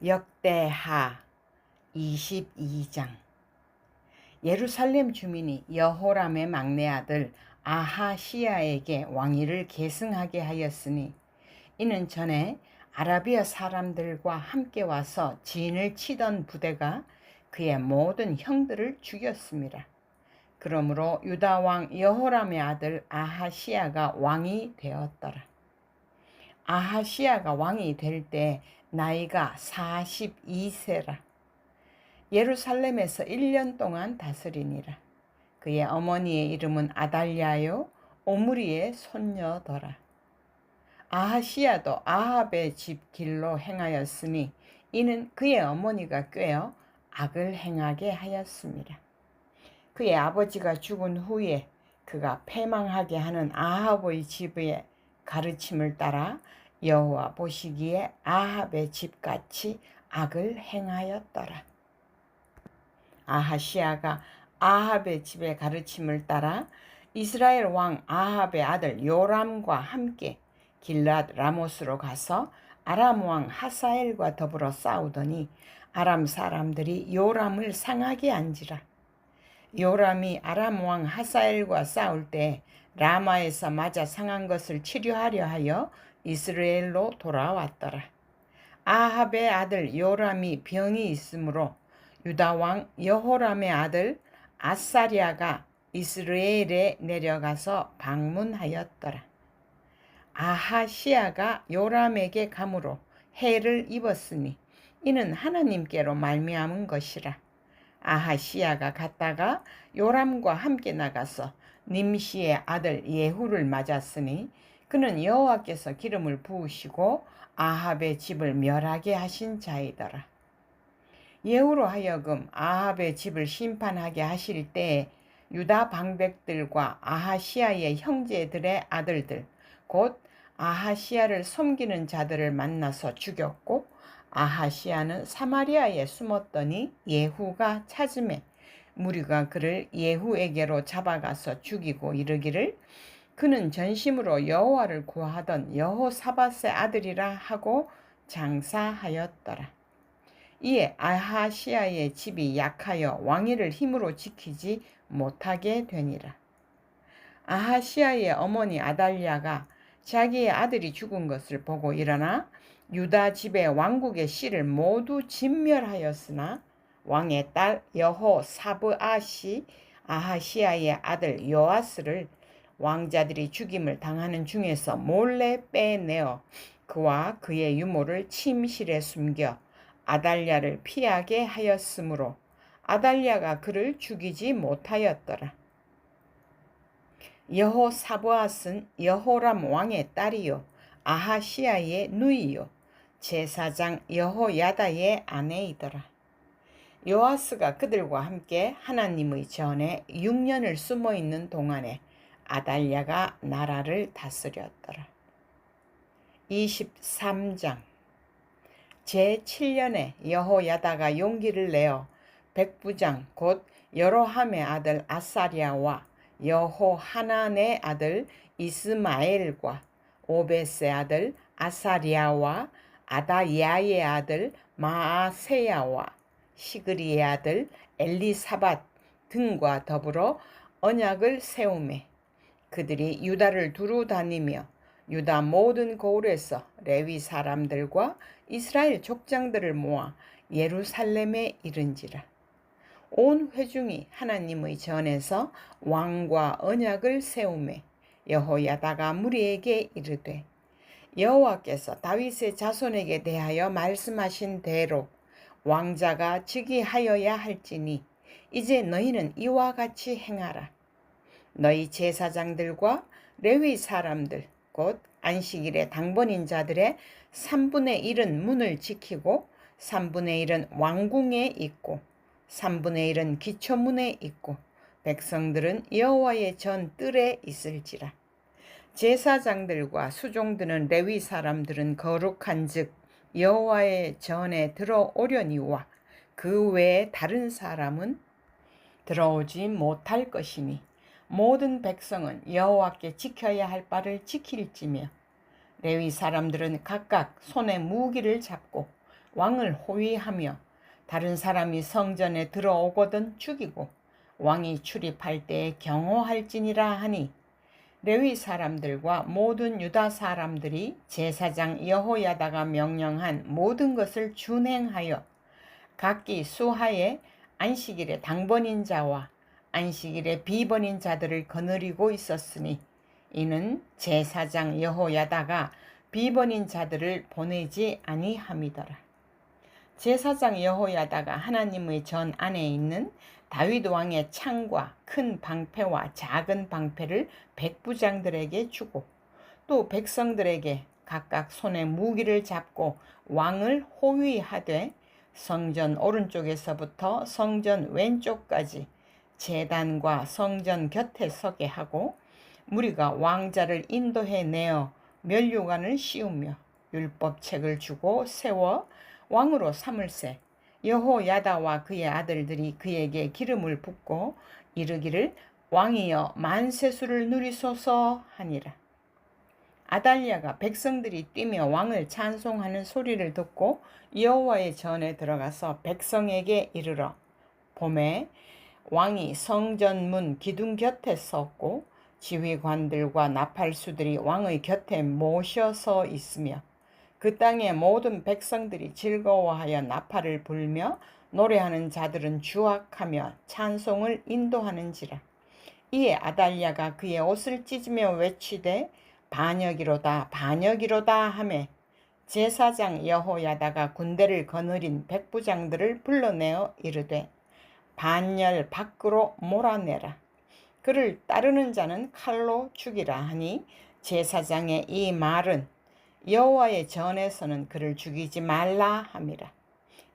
역대하 22장. 예루살렘 주민이 여호람의 막내 아들 아하시야에게 왕위를 계승하게 하였으니 이는 전에 아라비아 사람들과 함께 와서 진을 치던 부대가 그의 모든 형들을 죽였습니다. 그러므로 유다 왕 여호람의 아들 아하시야가 왕이 되었더라. 아하시야가 왕이 될 때 나이가 42세라. 예루살렘에서 1년 동안 다스리니라. 그의 어머니의 이름은 아달랴요 오므리의 손녀더라. 아하시야도 아합의 집 길로 행하였으니 이는 그의 어머니가 꾀어 악을 행하게 하였습니다. 그의 아버지가 죽은 후에 그가 패망하게 하는 아합의 집의 가르침을 따라 여호와 보시기에 아합의 집같이 악을 행하였더라. 아하시야가 아합의 집의 가르침을 따라 이스라엘 왕 아합의 아들 요람과 함께 길랏 라못으로 가서 아람 왕 하사엘과 더불어 싸우더니 아람 사람들이 요람을 상하게 한지라. 요람이 아람 왕 하사엘과 싸울 때 라마에서 맞아 상한 것을 치료하려 하여 이스라엘로 돌아왔더라. 아합의 아들 요람이 병이 있으므로 유다 왕 여호람의 아들 아사랴가 이스라엘에 내려가서 방문하였더라. 아하시야가 요람에게 감으로 해를 입었으니 이는 하나님께로 말미암은 것이라. 아하시야가 갔다가 요람과 함께 나가서 님시의 아들 예후를 맞았으니 그는 여호와께서 기름을 부으시고 아합의 집을 멸하게 하신 자이더라. 예후로 하여금 아합의 집을 심판하게 하실 때에 유다 방백들과 아하시야의 형제들의 아들들 곧 아하시야를 섬기는 자들을 만나서 죽였고 아하시야는 사마리아에 숨었더니 예후가 찾음에 무리가 그를 예후에게로 잡아가서 죽이고 이르기를 그는 전심으로 여호와를 구하던 여호사밧의 아들이라 하고 장사하였더라. 이에 아하시야의 집이 약하여 왕위를 힘으로 지키지 못하게 되니라. 아하시야의 어머니 아달랴가 자기의 아들이 죽은 것을 보고 일어나 유다 집의 왕국의 씨를 모두 진멸하였으나 왕의 딸 여호사브앗이 아하시야의 아들 요아스를 왕자들이 죽임을 당하는 중에서 몰래 빼내어 그와 그의 유모를 침실에 숨겨 아달랴를 피하게 하였으므로 아달랴가 그를 죽이지 못하였더라. 여호사브앗은 여호람 왕의 딸이요 아하시야의 누이요 제사장 여호야다의 아내이더라. 요아스가 그들과 함께 하나님의 전에 6년을 숨어있는 동안에 아달랴가 나라를 다스렸더라. 23장. 제7년에 여호야다가 용기를 내어 백부장 곧 여로함의 아들 아사랴와 여호하난의 아들 이스마엘과 오벳의 아들 아사랴와 아다야의 아들 마아세야와 시그리의 아들 엘리사밧 등과 더불어 언약을 세우매 그들이 유다를 두루 다니며 유다 모든 고을에서 레위 사람들과 이스라엘 족장들을 모아 예루살렘에 이른지라. 온 회중이 하나님의 전에서 왕과 언약을 세우매 여호야다가 무리에게 이르되 여호와께서 다윗의 자손에게 대하여 말씀하신 대로 왕자가 즉위하여야 할지니 이제 너희는 이와 같이 행하라. 너희 제사장들과 레위 사람들 곧 안식일에 당번인 자들의 3분의 1은 문을 지키고 3분의 1은 왕궁에 있고 3분의 1은 기초문에 있고 백성들은 여호와의 전 뜰에 있을지라. 제사장들과 수종드는 레위 사람들은 거룩한즉 여호와의 전에 들어오려니와 그 외에 다른 사람은 들어오지 못할 것이니 모든 백성은 여호와께 지켜야 할 바를 지킬지며 레위 사람들은 각각 손에 무기를 잡고 왕을 호위하며 다른 사람이 성전에 들어오거든 죽이고 왕이 출입할 때에 경호할지니라 하니, 레위 사람들과 모든 유다 사람들이 제사장 여호야다가 명령한 모든 것을 준행하여 각기 수하에 안식일에 당번인 자와 안식일에 비번인 자들을 거느리고 있었으니, 이는 제사장 여호야다가 비번인 자들을 보내지 아니함이더라. 제사장 여호야다가 하나님의 전 안에 있는 다윗 왕의 창과 큰 방패와 작은 방패를 백부장들에게 주고, 또 백성들에게 각각 손에 무기를 잡고 왕을 호위하되 성전 오른쪽에서부터 성전 왼쪽까지 제단과 성전 곁에 서게 하고, 무리가 왕자를 인도해 내어 면류관을 씌우며 율법책을 주고 세워 왕으로 삼을세, 여호야다와 그의 아들들이 그에게 기름을 붓고 이르기를 왕이여 만세수를 누리소서 하니라. 아달랴가 백성들이 뛰며 왕을 찬송하는 소리를 듣고 여호와의 전에 들어가서 백성에게 이르러 봄에 왕이 성전문 기둥 곁에 섰고 지휘관들과 나팔수들이 왕의 곁에 모셔서 있으며 그 땅의 모든 백성들이 즐거워하여 나팔을 불며 노래하는 자들은 주악하며 찬송을 인도하는지라. 이에 아달랴가 그의 옷을 찢으며 외치되 반역이로다 반역이로다 하매, 제사장 여호야다가 군대를 거느린 백부장들을 불러내어 이르되 반열 밖으로 몰아내라. 그를 따르는 자는 칼로 죽이라 하니, 제사장의 이 말은 여호와의 전에서는 그를 죽이지 말라 함이라.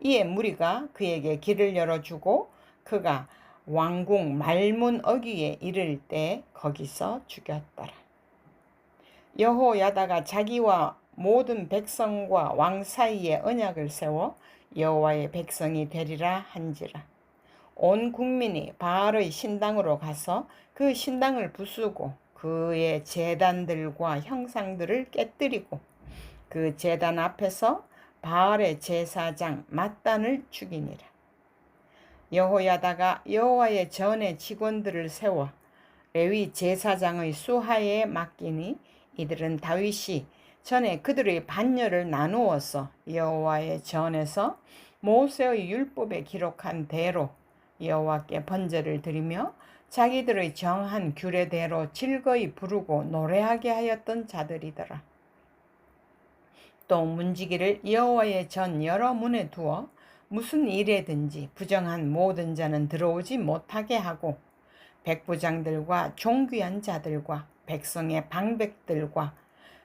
이에 무리가 그에게 길을 열어주고 그가 왕궁 말문 어귀에 이를 때 거기서 죽였더라. 여호야다가 자기와 모든 백성과 왕 사이에 언약을 세워 여호와의 백성이 되리라 한지라. 온 국민이 바알의 신당으로 가서 그 신당을 부수고 그의 제단들과 형상들을 깨뜨리고 그 제단 앞에서 바알의 제사장 맏단을 죽이니라. 여호야다가 여호와의 전에 직원들을 세워 레위 제사장의 수하에 맡기니, 이들은 다윗이 전에 그들의 반열을 나누어서 여호와의 전에서 모세의 율법에 기록한 대로 여호와께 번제를 드리며 자기들의 정한 규례대로 즐거이 부르고 노래하게 하였던 자들이더라. 또 문지기를 여호와의 전 여러 문에 두어 무슨 일에든지 부정한 모든 자는 들어오지 못하게 하고, 백부장들과 종귀한 자들과 백성의 방백들과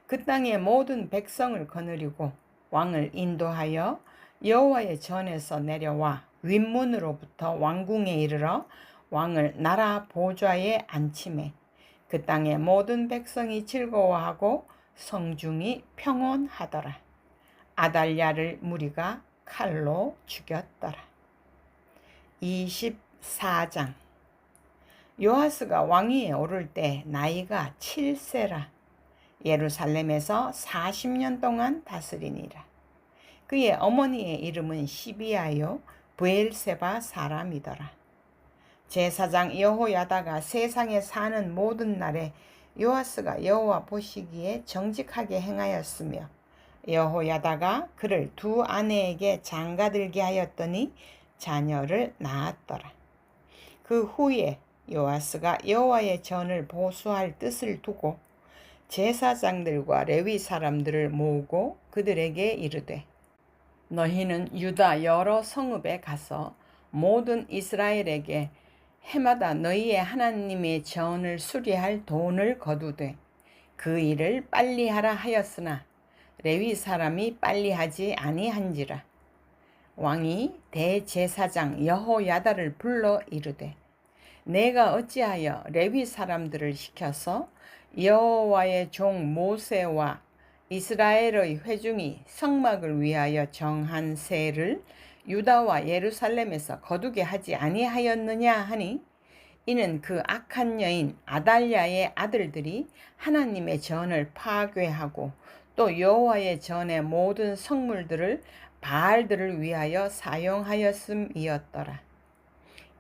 그 땅의 모든 백성을 거느리고 왕을 인도하여 여호와의 전에서 내려와 윗문으로부터 왕궁에 이르러 왕을 나라 보좌에 앉히매 그 땅의 모든 백성이 즐거워하고 성중이 평온하더라. 아달랴를 무리가 칼로 죽였더라. 24장. 요아스가 왕위에 오를 때 나이가 7세라. 예루살렘에서 40년 동안 다스리니라. 그의 어머니의 이름은 시비아요 브엘세바 사람이더라. 제사장 여호야다가 세상에 사는 모든 날에 요아스가 여호와 보시기에 정직하게 행하였으며, 여호야다가 그를 두 아내에게 장가들게 하였더니 자녀를 낳았더라. 그 후에 요아스가 여호와의 전을 보수할 뜻을 두고 제사장들과 레위 사람들을 모으고 그들에게 이르되, 너희는 유다 여러 성읍에 가서 모든 이스라엘에게 해마다 너희의 하나님의 전을 수리할 돈을 거두되 그 일을 빨리 하라 하였으나 레위 사람이 빨리 하지 아니한지라. 왕이 대제사장 여호야다를 불러 이르되, 내가 어찌하여 레위 사람들을 시켜서 여호와의 종 모세와 이스라엘의 회중이 성막을 위하여 정한 세를 유다와 예루살렘에서 거두게 하지 아니하였느냐 하니, 이는 그 악한 여인 아달랴의 아들들이 하나님의 전을 파괴하고 또 여호와의 전의 모든 성물들을 바알들을 위하여 사용하였음이었더라.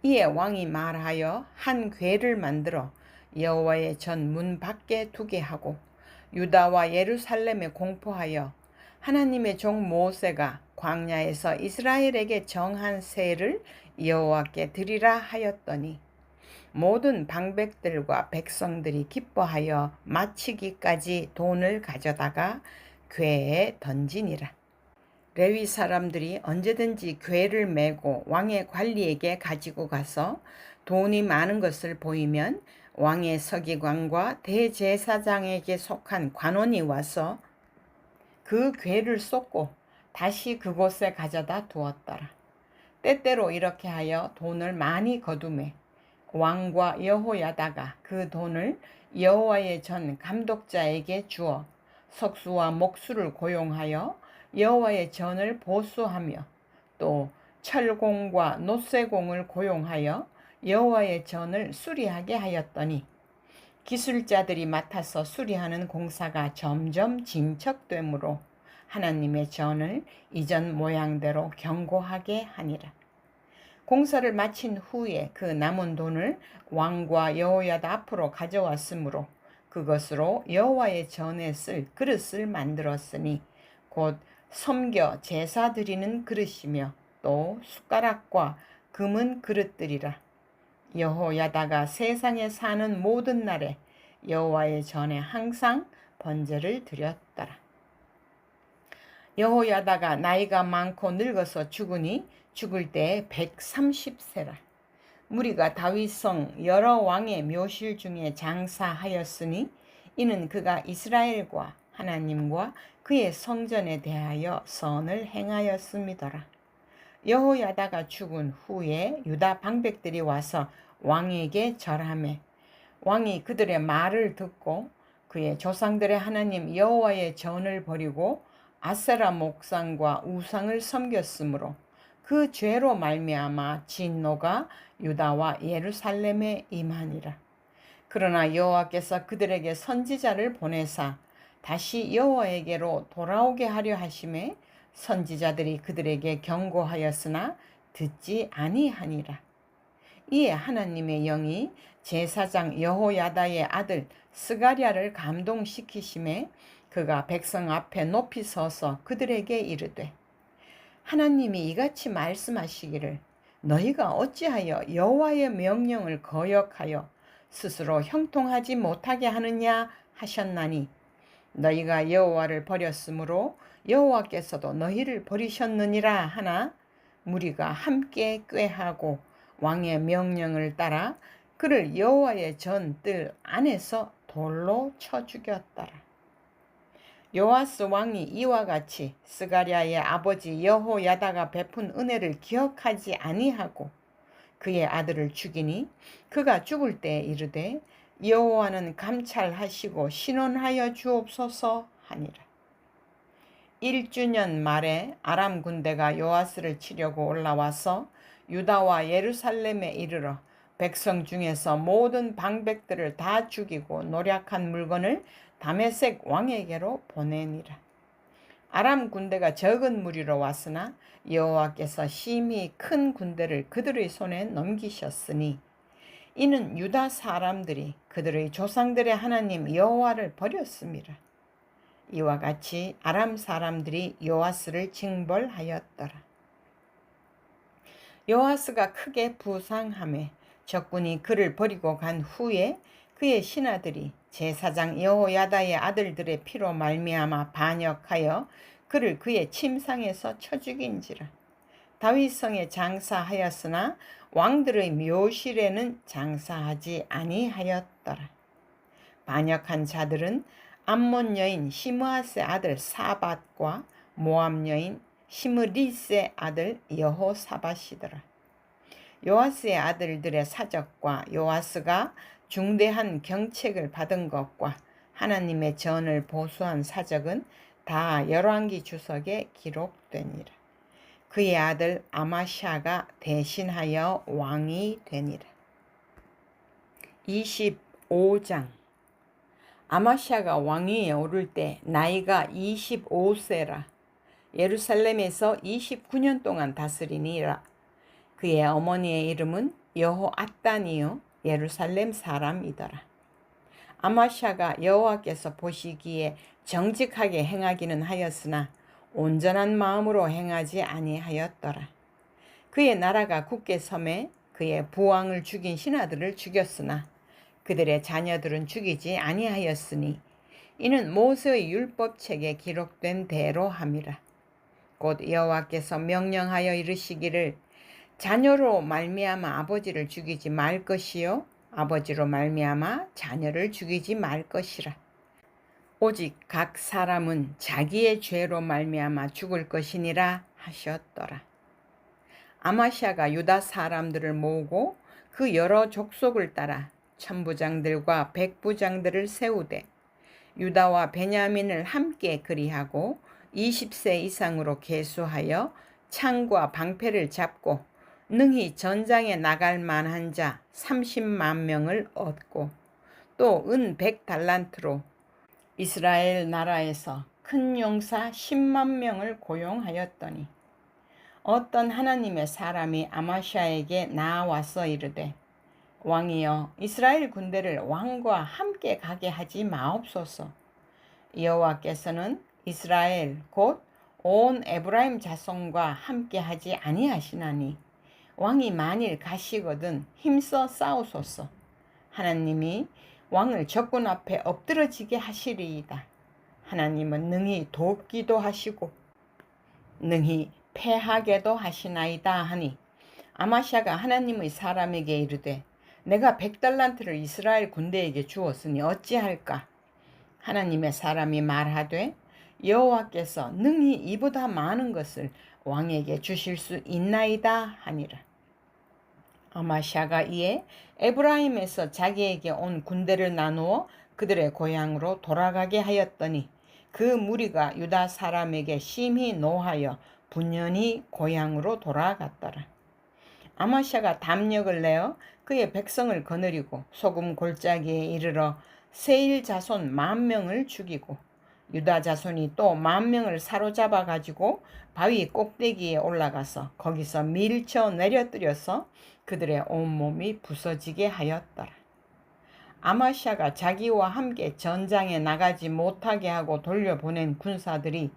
이에 왕이 말하여 한 궤를 만들어 여호와의 전 문 밖에 두게 하고 유다와 예루살렘에 공포하여 하나님의 종 모세가 광야에서 이스라엘에게 정한 세를 여호와께 드리라 하였더니 모든 방백들과 백성들이 기뻐하여 마치기까지 돈을 가져다가 궤에 던지니라. 레위 사람들이 언제든지 궤를 메고 왕의 관리에게 가지고 가서 돈이 많은 것을 보이면 왕의 서기관과 대제사장에게 속한 관원이 와서 그 궤를 쏟고 다시 그곳에 가져다 두었더라. 때때로 이렇게 하여 돈을 많이 거두매 왕과 여호야다가 그 돈을 여호와의 전 감독자에게 주어 석수와 목수를 고용하여 여호와의 전을 보수하며 또 철공과 노쇠공을 고용하여 여호와의 전을 수리하게 하였더니 기술자들이 맡아서 수리하는 공사가 점점 진척되므로 하나님의 전을 이전 모양대로 견고하게 하니라. 공사를 마친 후에 그 남은 돈을 왕과 여호야다 앞으로 가져왔으므로 그것으로 여호와의 전에 쓸 그릇을 만들었으니 곧 섬겨 제사 드리는 그릇이며 또 숟가락과 금은 그릇들이라. 여호야다가 세상에 사는 모든 날에 여호와의 전에 항상 번제를 드렸더라. 여호야다가 나이가 많고 늙어서 죽으니 죽을 때에 130세라. 무리가 다윗성 여러 왕의 묘실 중에 장사하였으니 이는 그가 이스라엘과 하나님과 그의 성전에 대하여 선을 행하였음이더라. 여호야다가 죽은 후에 유다 방백들이 와서 왕에게 절하매 왕이 그들의 말을 듣고 그의 조상들의 하나님 여호와의 전을 버리고 아세라 목상과 우상을 섬겼으므로 그 죄로 말미암아 진노가 유다와 예루살렘에 임하니라. 그러나 여호와께서 그들에게 선지자를 보내사 다시 여호와에게로 돌아오게 하려 하심에 선지자들이 그들에게 경고하였으나 듣지 아니하니라. 이에 하나님의 영이 제사장 여호야다의 아들 스가랴를 감동시키심에 그가 백성 앞에 높이 서서 그들에게 이르되 하나님이 이같이 말씀하시기를 너희가 어찌하여 여호와의 명령을 거역하여 스스로 형통하지 못하게 하느냐 하셨나니 너희가 여호와를 버렸으므로 여호와께서도 너희를 버리셨느니라 하나 무리가 함께 꾀하고 왕의 명령을 따라 그를 여호와의 전 뜰 안에서 돌로 쳐 죽였더라. 요아스 왕이 이와 같이 스가랴의 아버지 여호야다가 베푼 은혜를 기억하지 아니하고 그의 아들을 죽이니 그가 죽을 때 이르되 여호와는 감찰하시고 신원하여 주옵소서 하니라. 1주년 말에 아람 군대가 요아스를 치려고 올라와서 유다와 예루살렘에 이르러 백성 중에서 모든 방백들을 다 죽이고 노략한 물건을 다메섹 왕에게로 보내니라. 아람 군대가 적은 무리로 왔으나 여호와께서 심히 큰 군대를 그들의 손에 넘기셨으니 이는 유다 사람들이 그들의 조상들의 하나님 여호와를 버렸습니다. 이와 같이 아람 사람들이 요아스를 징벌하였더라. 요아스가 크게 부상하매 적군이 그를 버리고 간 후에 그의 신하들이 제사장 여호야다의 아들들의 피로 말미암아 반역하여 그를 그의 침상에서 쳐 죽인지라. 다윗성에 장사하였으나 왕들의 묘실에는 장사하지 아니하였더라. 반역한 자들은 암몬 여인 시므아스의 아들 사밧과 모압 여인 시므리스의 아들 여호사밧이더라. 요아스의 아들들의 사적과 요아스가 중대한 경책을 받은 것과 하나님의 전을 보수한 사적은 다 열왕기 주석에 기록되니라. 그의 아들 아마샤가 대신하여 왕이 되니라. 25장. 아마샤가 왕위에 오를 때 나이가 25세라. 예루살렘에서 29년 동안 다스리니라. 그의 어머니의 이름은 여호앗단이요 예루살렘 사람이더라. 아마샤가 여호와께서 보시기에 정직하게 행하기는 하였으나 온전한 마음으로 행하지 아니하였더라. 그의 나라가 굳게 섬에 그의 부왕을 죽인 신하들을 죽였으나 그들의 자녀들은 죽이지 아니하였으니 이는 모세의 율법책에 기록된 대로 함이라. 곧 여호와께서 명령하여 이르시기를 자녀로 말미암아 아버지를 죽이지 말 것이요 아버지로 말미암아 자녀를 죽이지 말 것이라. 오직 각 사람은 자기의 죄로 말미암아 죽을 것이니라 하셨더라. 아마샤가 유다 사람들을 모으고 그 여러 족속을 따라 천부장들과 백부장들을 세우되 유다와 베냐민을 함께 그리하고 20세 이상으로 계수하여 창과 방패를 잡고 능히 전장에 나갈 만한 자 30만 명을 얻고 또 은 100달란트로 이스라엘 나라에서 큰 용사 10만 명을 고용하였더니 어떤 하나님의 사람이 아마샤에게 나와서 이르되 왕이여 이스라엘 군대를 왕과 함께 가게 하지 마옵소서. 여호와께서는 이스라엘 곧 온 에브라임 자손과 함께 하지 아니하시나니 왕이 만일 가시거든 힘써 싸우소서. 하나님이 왕을 적군 앞에 엎드러지게 하시리이다. 하나님은 능히 돕기도 하시고 능히 패하게도 하시나이다 하니 아마샤가 하나님의 사람에게 이르되 내가 100달란트를 이스라엘 군대에게 주었으니 어찌할까? 하나님의 사람이 말하되 여호와께서 능히 이보다 많은 것을 왕에게 주실 수 있나이다 하니라. 아마샤가 이에 에브라임에서 자기에게 온 군대를 나누어 그들의 고향으로 돌아가게 하였더니 그 무리가 유다 사람에게 심히 노하여 분연히 고향으로 돌아갔더라. 아마샤가 담력을 내어 그의 백성을 거느리고 소금 골짜기에 이르러 세일 자손 10,000명을 죽이고 유다 자손이 또 10,000명을 사로잡아 가지고 바위 꼭대기에 올라가서 거기서 밀쳐 내려뜨려서 그들의 온몸이 부서지게 하였더라. 아마샤가 자기와 함께 전장에 나가지 못하게 하고 돌려보낸 군사들이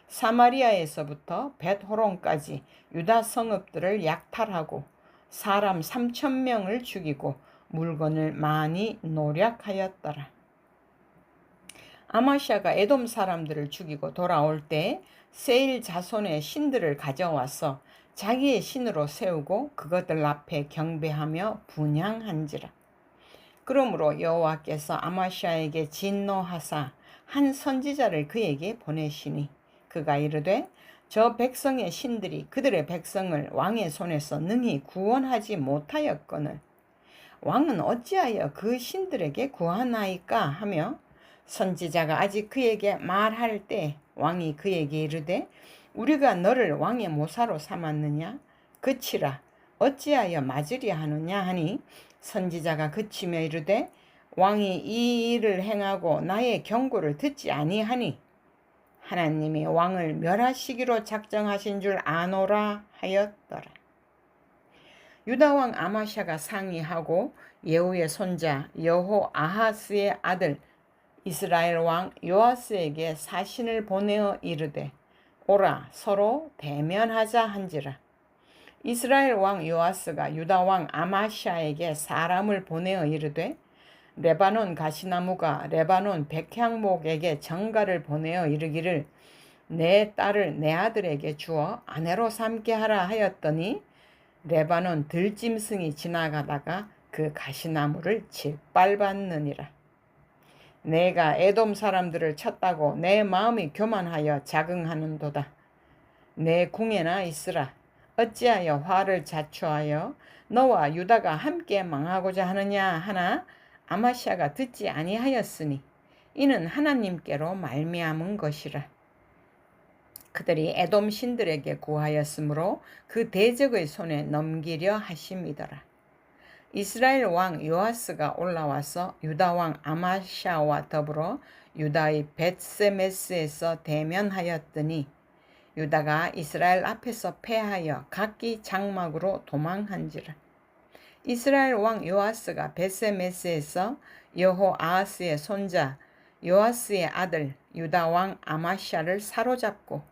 사마리아에서부터 벳호론까지 유다 성읍들을 약탈하고 사람 3,000명을 죽이고 물건을 많이 노략하였더라. 아마샤가 에돔 사람들을 죽이고 돌아올 때 세일 자손의 신들을 가져와서 자기의 신으로 세우고 그것들 앞에 경배하며 분향한지라. 그러므로 여호와께서 아마샤에게 진노하사 한 선지자를 그에게 보내시니 그가 이르되 저 백성의 신들이 그들의 백성을 왕의 손에서 능히 구원하지 못하였거늘 왕은 어찌하여 그 신들에게 구하나이까 하며 선지자가 아직 그에게 말할 때 왕이 그에게 이르되 우리가 너를 왕의 모사로 삼았느냐 그치라 어찌하여 맞으려 하느냐 하니 선지자가 그치며 이르되 왕이 이 일을 행하고 나의 경고를 듣지 아니하니 하나님이 왕을 멸하시기로 작정하신 줄 아노라 하였더라. 유다왕 아마샤가 상의하고 예후의 손자 여호아하스의 아들 이스라엘 왕 요아스에게 사신을 보내어 이르되 오라 서로 대면하자 한지라. 이스라엘 왕 요아스가 유다 왕 아마샤에게 사람을 보내어 이르되 레바논 가시나무가 레바논 백향목에게 전가를 보내어 이르기를 내 딸을 내 아들에게 주어 아내로 삼게 하라 하였더니 레바논 들짐승이 지나가다가 그 가시나무를 짓밟았느니라. 내가 에돔 사람들을 쳤다고 내 마음이 교만하여 자긍하는도다. 내 궁에나 있으라. 어찌하여 화를 자초하여 너와 유다가 함께 망하고자 하느냐 하나 아마샤가 듣지 아니하였으니 이는 하나님께로 말미암은 것이라. 그들이 에돔 신들에게 구하였으므로 그 대적의 손에 넘기려 하심이더라. 이스라엘 왕 요아스가 올라와서 유다 왕 아마샤와 더불어 유다의 벳세메스에서 대면하였더니 유다가 이스라엘 앞에서 패하여 각기 장막으로 도망한지라. 이스라엘 왕 요아스가 베세메스에서 여호아하스의 손자 요아스의 아들 유다 왕 아마샤를 사로잡고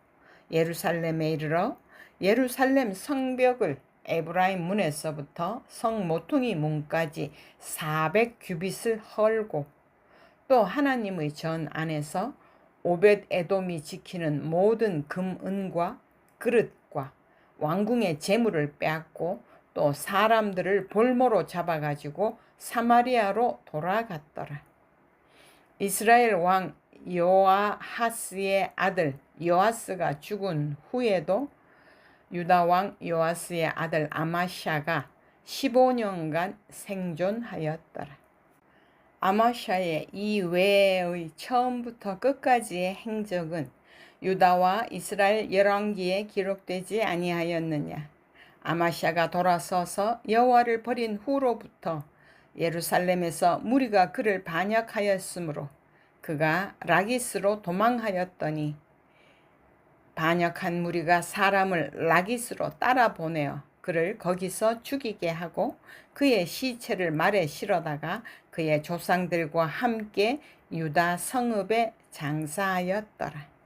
예루살렘에 이르러 예루살렘 성벽을 에브라임 문에서부터 성 모퉁이 문까지 400규빗을 헐고 또 하나님의 전 안에서 오벳 에돔이 지키는 모든 금, 은과 그릇과 왕궁의 재물을 빼앗고 또 사람들을 볼모로 잡아가지고 사마리아로 돌아갔더라. 이스라엘 왕 요아하스의 아들 요아스가 죽은 후에도 유다 왕 요아스의 아들 아마샤가 15년간 생존하였더라. 아마샤의 이 외의 처음부터 끝까지의 행적은 유다와 이스라엘 열왕기에 기록되지 아니하였느냐. 아마샤가 돌아서서 여호와를 버린 후로부터 예루살렘에서 무리가 그를 반역하였으므로 그가 라기스로 도망하였더니 반역한 무리가 사람을 라기스로 따라 보내어 그를 거기서 죽이게 하고 그의 시체를 말에 실어다가 그의 조상들과 함께 유다 성읍에 장사하였더라.